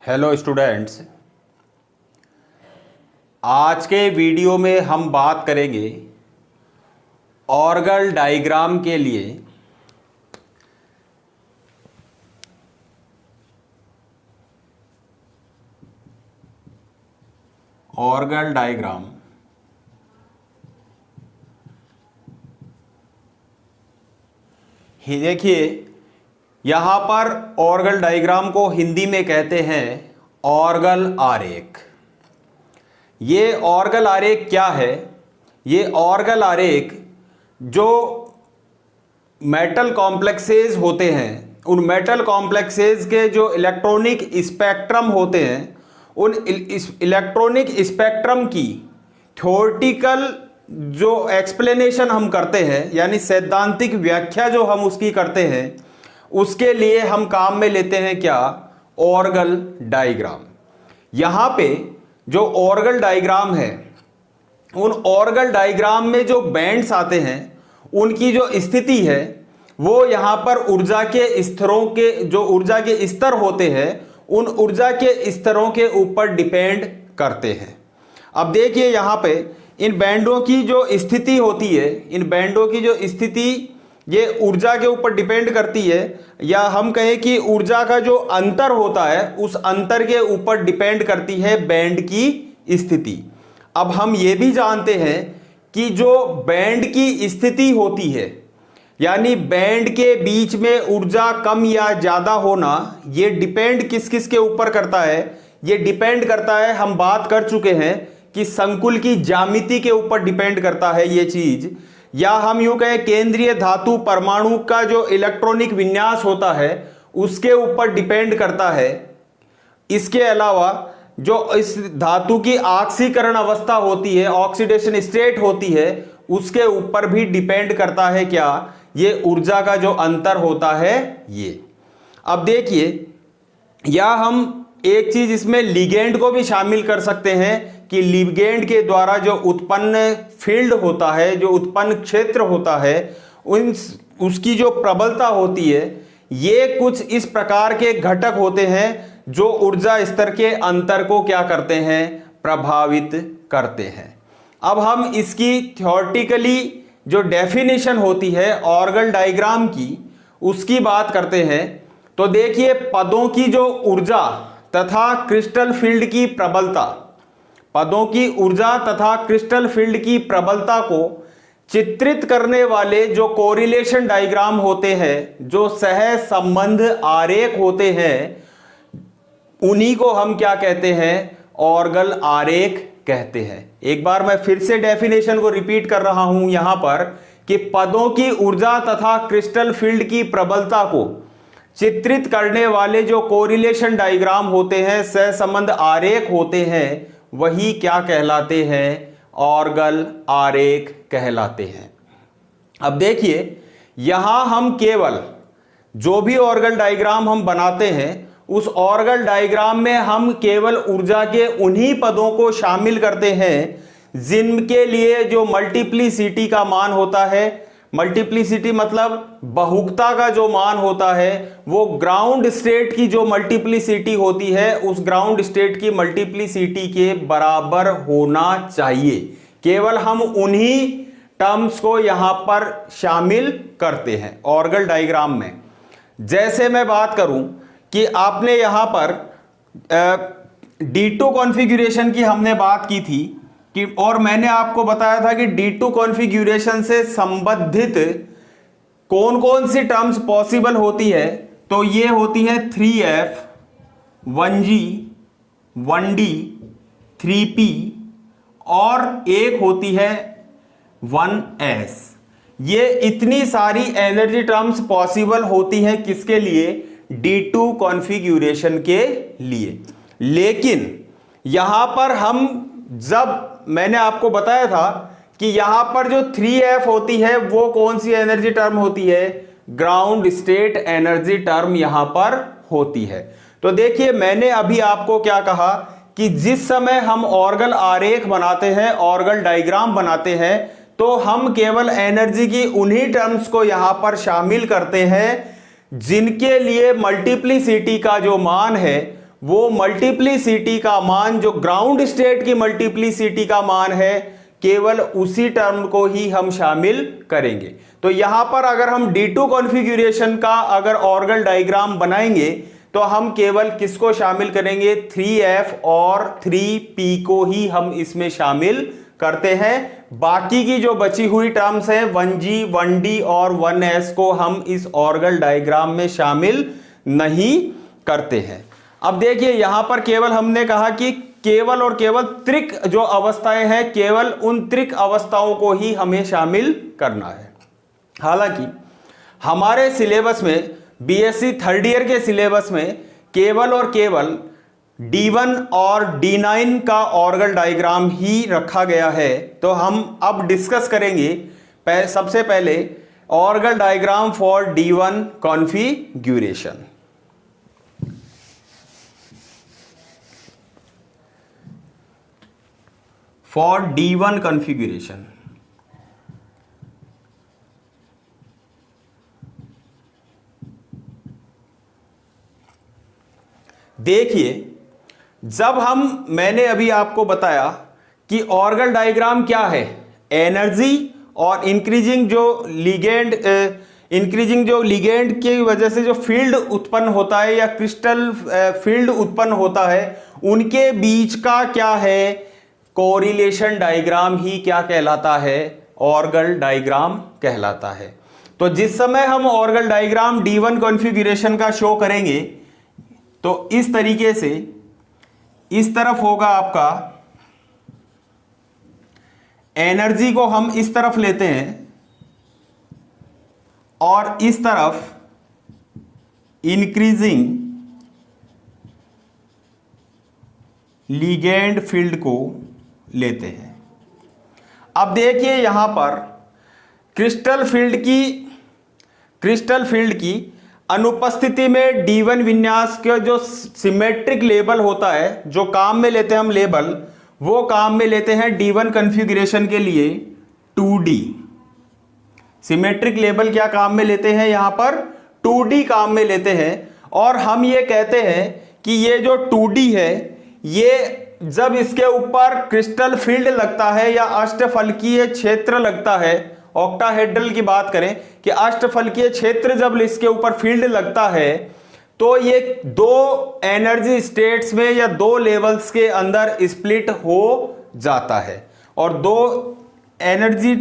Hello students, आज के video में हम बात करेंगे ऑर्गल डायग्राम के लिए ऑर्गल डायग्राम ही देखिए, यहाँ पर ऑर्गल डायग्राम को हिंदी में कहते हैं ऑर्गल आरेख। ये ऑर्गल आरेख क्या है? ये ऑर्गल आरेख जो मेटल कॉम्प्लेक्सेस होते हैं, उन मेटल कॉम्प्लेक्सेस के जो इलेक्ट्रॉनिक स्पेक्ट्रम होते हैं, उन इलेक्ट्रॉनिक स्पेक्ट्रम की थ्योरेटिकल जो एक्सप्लेनेशन हम करते हैं, यानी सैद्धांतिक व्याख्या जो हम उसकी करते हैं, उसके लिए हम काम में लेते हैं क्या? Orgel diagram. यहां पे जो ऑर्गल डायग्राम है, उन ऑर्गल डायग्राम में जो बैंड्स आते हैं, उनकी जो स्थिति है वो यहां पर ऊर्जा के स्तरों के जो ऊर्जा के स्तर होते हैं, उन ऊर्जा के स्तरों के ऊपर डिपेंड करते हैं। अब देखिए, यहां पे इन बैंडों की जो स्थिति होती है, इन बैंडों की जो स्थिति ये ऊर्जा के ऊपर डिपेंड करती है, या हम कहें कि ऊर्जा का जो अंतर होता है, उस अंतर के ऊपर डिपेंड करती है बैंड की स्थिति। अब हम ये भी जानते हैं कि जो बैंड की स्थिति होती है, यानी बैंड के बीच में ऊर्जा कम या ज्यादा होना, ये डिपेंड किस किस के ऊपर करता है? ये डिपेंड करता है, हम बात कर चुके हैं कि संकुल की ज्यामिति के ऊपर डिपेंड करता है ये चीज, या हम यूं कहें केंद्रीय धातु परमाणु का जो इलेक्ट्रॉनिक विन्यास होता है उसके ऊपर डिपेंड करता है। इसके अलावा जो इस धातु की ऑक्सीकरण अवस्था होती है, ऑक्सीडेशन स्टेट होती है, उसके ऊपर भी डिपेंड करता है क्या? ये ऊर्जा का जो अंतर होता है ये। अब देखिए, या हम एक चीज इसमें लिगेंड को भी शामिल कर सकते हैं कि लिगेंड के द्वारा जो उत्पन्न फील्ड होता है, जो उत्पन्न क्षेत्र होता है, उसकी जो प्रबलता होती है, ये कुछ इस प्रकार के घटक होते हैं जो ऊर्जा स्तर के अंतर को क्या करते हैं? प्रभावित करते हैं। अब हम इसकी थ्योरेटिकली जो डेफिनेशन होती है ऑर्गल डायग्राम की, उसकी बात करते हैं। तो देखिए, पदों की जो ऊर्जा तथा क्रिस्टल फील्ड की प्रबलता, पदों की ऊर्जा तथा क्रिस्टल फील्ड की प्रबलता को चित्रित करने वाले जो कोरिलेशन डायग्राम होते हैं, जो सह संबंध आरेख होते हैं, उन्हीं को हम क्या कहते हैं? ऑर्गल आरेख कहते हैं। एक बार मैं फिर से डेफिनेशन को रिपीट कर रहा हूं यहां पर कि पदों की ऊर्जा तथा क्रिस्टल फील्ड की प्रबलता को चित्रित करने वाले जो कोरिलेशन डायग्राम होते हैं, सहसंबंध आरेख होते हैं, वही क्या कहलाते हैं? ऑर्गल आरेख कहलाते हैं। अब देखिए, यहां हम केवल जो भी ऑर्गल डायग्राम हम बनाते हैं, उस ऑर्गल डायग्राम में हम केवल ऊर्जा के उन्हीं पदों को शामिल करते हैं जिनके लिए जो मल्टीप्लिसिटी का मान होता है, मल्टीप्लिसिटी मतलब बहुगता का जो मान होता है, वो ग्राउंड स्टेट की जो मल्टीप्लिसिटी होती है, उस ग्राउंड स्टेट की मल्टीप्लिसिटी के बराबर होना चाहिए। केवल हम उन्हीं टर्म्स को यहां पर शामिल करते हैं ऑर्गल डायग्राम में। जैसे मैं बात करूं कि आपने यहां पर D2 कॉन्फ़िगरेशन की हमने बात की थी कि, और मैंने आपको बताया था कि D2 कॉन्फ़िगरेशन से संबंधित कौन कौन सी टर्म्स पॉसिबल होती है। तो ये होती है 3F, 1G, 1D, 3P, और एक होती है 1S। ये इतनी सारी एनर्जी टर्म्स पॉसिबल होती हैं किसके लिए? D2 कॉन्फ़िगरेशन के लिए। लेकिन यहां पर हम, जब मैंने आपको बताया था कि यहां पर जो 3F होती है वो कौन सी एनर्जी टर्म होती है? ग्राउंड स्टेट एनर्जी टर्म यहां पर होती है। तो देखिए, मैंने अभी आपको क्या कहा कि जिस समय हम ऑर्गल आरेख बनाते हैं, ऑर्गल डायग्राम बनाते हैं, तो हम केवल एनर्जी की उन्हीं टर्म्स को यहां पर शामिल करते हैं जिनके लिए मल्टीप्लिसिटी का जो मान है वो मल्टीप्लिसिटी का मान, जो ग्राउंड स्टेट की मल्टीप्लिसिटी का मान है, केवल उसी टर्म को ही हम शामिल करेंगे। तो यहां पर अगर हम D2 कॉन्फ़िगरेशन का अगर ऑर्गल डायग्राम बनाएंगे तो हम केवल किसको शामिल करेंगे, 3f और 3p को ही हम इसमें शामिल करते हैं। बाकी की जो बची हुई टर्म्स हैं 1g, 1d और 1s को हम इस ऑर्गल डायग्राम में शामिल नहीं करते हैं। अब देखिए यहां पर केवल हमने कहा कि केवल और केवल त्रिक जो अवस्थाएं हैं, केवल उन त्रिक अवस्थाओं को ही हमें शामिल करना है। हालांकि हमारे सिलेबस में, बीएससी थर्ड ईयर के सिलेबस में केवल और केवल D1 और D9 का ऑर्गल डायग्राम ही रखा गया है। तो हम अब डिस्कस करेंगे सबसे पहले Orgel diagram for D1 configuration. For D1 configuration, देखिए जब मैंने अभी आपको बताया कि ऑर्गल डायग्राम क्या है, एनर्जी और इंक्रीजिंग जो लिगेंड की वजह से जो फील्ड उत्पन्न होता है या क्रिस्टल फील्ड उत्पन्न होता है, उनके बीच का क्या है, कोरिलेशन डायग्राम ही क्या कहलाता है, ऑर्गल डायग्राम कहलाता है। तो जिस समय हम ऑर्गल डायग्राम D1 कॉन्फ़िगरेशन का शो करेंगे तो इस तरीके से इस तरफ होगा आपका, एनर्जी को हम इस तरफ लेते हैं और इस तरफ इंक्रीजिंग लिगेंड फील्ड को लेते हैं। अब देखिए यहां पर क्रिस्टल फील्ड की अनुपस्थिति में D1 विन्यास के जो सिमेट्रिक लेबल होता है, जो काम में लेते हैं हम लेबल, वो काम में लेते हैं D1 कॉन्फ़िगरेशन के लिए 2D। सिमेट्रिक लेबल क्या काम में लेते हैं, यहां पर 2D काम में लेते हैं। और हम ये कहते हैं कि ये जो 2D है, ये जब इसके ऊपर क्रिस्टल फील्ड लगता है या अष्टफलकीय क्षेत्र लगता है, ऑक्टाहेड्रल की बात करें कि अष्टफलकीय क्षेत्र जब इसके ऊपर फील्ड लगता है, तो ये दो एनर्जी स्टेट्स में या दो लेवल्स के अंदर स्प्लिट हो जाता है और दो एनर्जी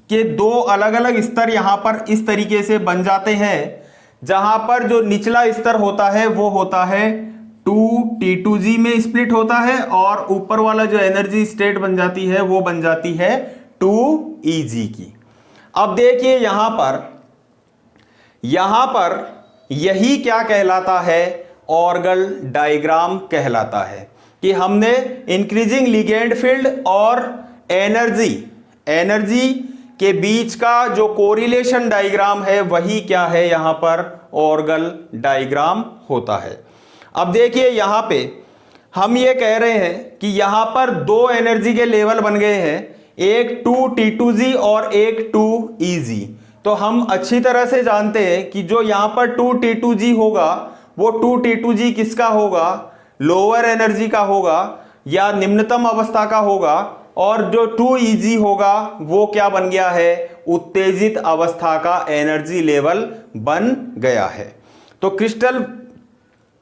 के दो अलग अलग स्तर यहां पर इस तरीके से बन जाते हैं, जहां पर जो निचला स्तर होता है वो होता है 2T2G में स्प्लिट होता है और ऊपर वाला जो एनर्जी स्टेट बन जाती है वो बन जाती है 2EG की। अब देखिए यहां पर यही क्या कहलाता है, ऑर्गल डायग्राम कहलाता है कि हमने इंक्रीजिंग लिगेंड फील्ड और एनर्जी के बीच का जो कोरिलेशन डायग्राम है वही क्या है, यहां पर ऑर्गल डायग्राम होता है। अब देखिए यहां पे हम ये कह रहे हैं कि यहां पर दो एनर्जी के लेवल बन गए हैं, एक 2T2G और एक 2EG। तो हम अच्छी तरह से जानते हैं कि जो यहां पर 2T2G होगा वो 2T2G किसका होगा, लोअर एनर्जी का होगा या निम्नतम अवस्था का होगा, और जो 2EG होगा वो क्या बन गया है, उत्तेजित अवस्था का एनर्जी लेवल बन गया है। तो क्रिस्टल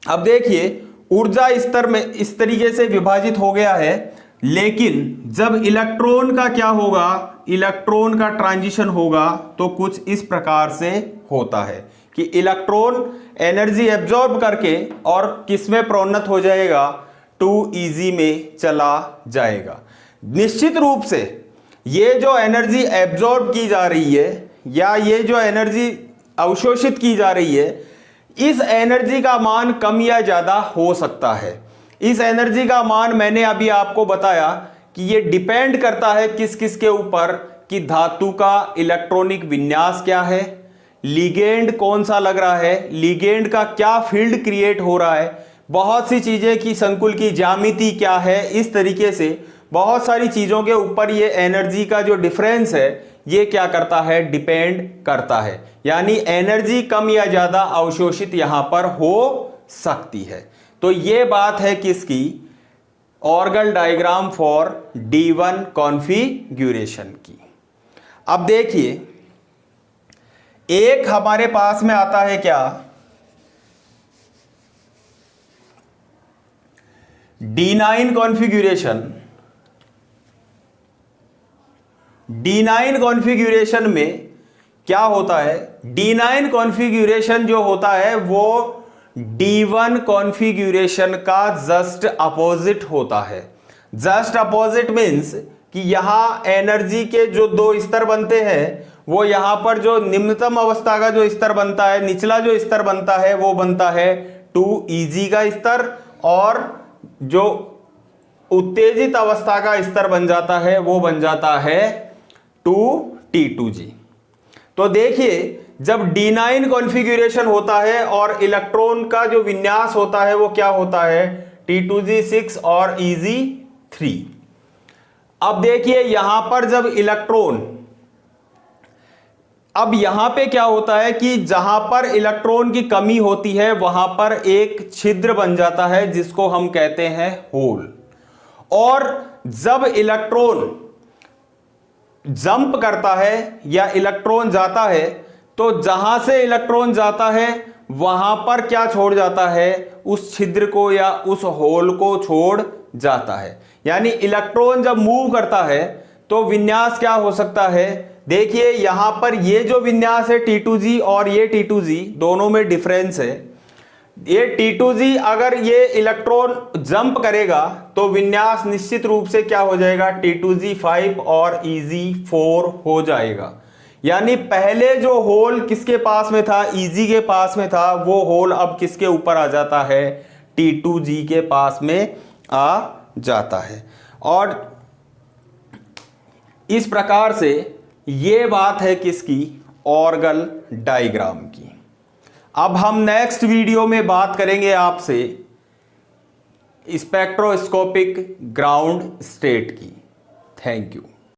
अब देखिए ऊर्जा स्तर में इस तरीके से विभाजित हो गया है, लेकिन जब इलेक्ट्रॉन का क्या होगा, इलेक्ट्रॉन का ट्रांजिशन होगा तो कुछ इस प्रकार से होता है कि इलेक्ट्रॉन एनर्जी एब्जॉर्ब करके और किस में प्रोन्नत हो जाएगा, 2EG में चला जाएगा। निश्चित रूप से ये जो एनर्जी एब्जॉर्ब की जा रही है या ये जो एनर्जी अवशोषित की जा रही है, इस एनर्जी का मान कम या ज्यादा हो सकता है। इस एनर्जी का मान मैंने अभी आपको बताया कि ये डिपेंड करता है किस किस के ऊपर, कि धातु का इलेक्ट्रॉनिक विन्यास क्या है, लिगेंड कौन सा लग रहा है, लिगेंड का क्या फील्ड क्रिएट हो रहा है, बहुत सी चीजें की संकुल की ज्यामिति क्या है। इस तरीके से बहुत सारी चीजों के ऊपर ये एनर्जी का जो डिफरेंस है ये क्या करता है, डिपेंड करता है। यानी एनर्जी कम या ज्यादा अवशोषित यहां पर हो सकती है। तो ये बात है किसकी, Orgel diagram for D1 configuration की। अब देखिए एक हमारे पास में आता है क्या, D9 कॉन्फ़िगरेशन। D9 कॉन्फ़िगरेशन में क्या होता है, D9 कॉन्फ़िगरेशन जो होता है वो D1 कॉन्फ़िगरेशन का जस्ट अपोजिट होता है। जस्ट अपोजिट मीन्स कि यहां एनर्जी के जो दो स्तर बनते हैं, वो यहां पर जो निम्नतम अवस्था का जो स्तर बनता है, निचला जो स्तर बनता है वो बनता है 2Eg का स्तर, और जो उत्तेजित अवस्था का स्तर बन जाता है वो बन जाता है 2T2G। तो देखिए जब D9 कॉन्फ़िगरेशन होता है और इलेक्ट्रॉन का जो विन्यास होता है वो क्या होता है, T2G6 और Eg3। अब देखिए यहां पर जब इलेक्ट्रॉन, अब यहां पे क्या होता है कि जहां पर इलेक्ट्रॉन की कमी होती है वहां पर एक छिद्र बन जाता है जिसको हम कहते हैं होल। और जब इलेक्ट्रॉन जंप करता है या इलेक्ट्रॉन जाता है, तो जहां से इलेक्ट्रॉन जाता है वहां पर क्या छोड़ जाता है, उस छिद्र को या उस होल को छोड़ जाता है। यानी इलेक्ट्रॉन जब मूव करता है तो विन्यास क्या हो सकता है, देखिए यहां पर ये जो विन्यास है T2G और ये T2G दोनों में डिफरेंस है। ये T2G अगर ये इलेक्ट्रॉन जंप करेगा तो विन्यास निश्चित रूप से क्या हो जाएगा, T2G5 और Eg4 हो जाएगा। यानी पहले जो होल किसके पास में था, Eg के पास में था, वो होल अब किसके ऊपर आ जाता है, T2G के पास में आ जाता है। और इस प्रकार से ये बात है किसकी, ऑर्गल डायग्राम की। अब हम नेक्स्ट वीडियो में बात करेंगे आपसे स्पेक्ट्रोस्कोपिक ग्राउंड स्टेट की। Thank you.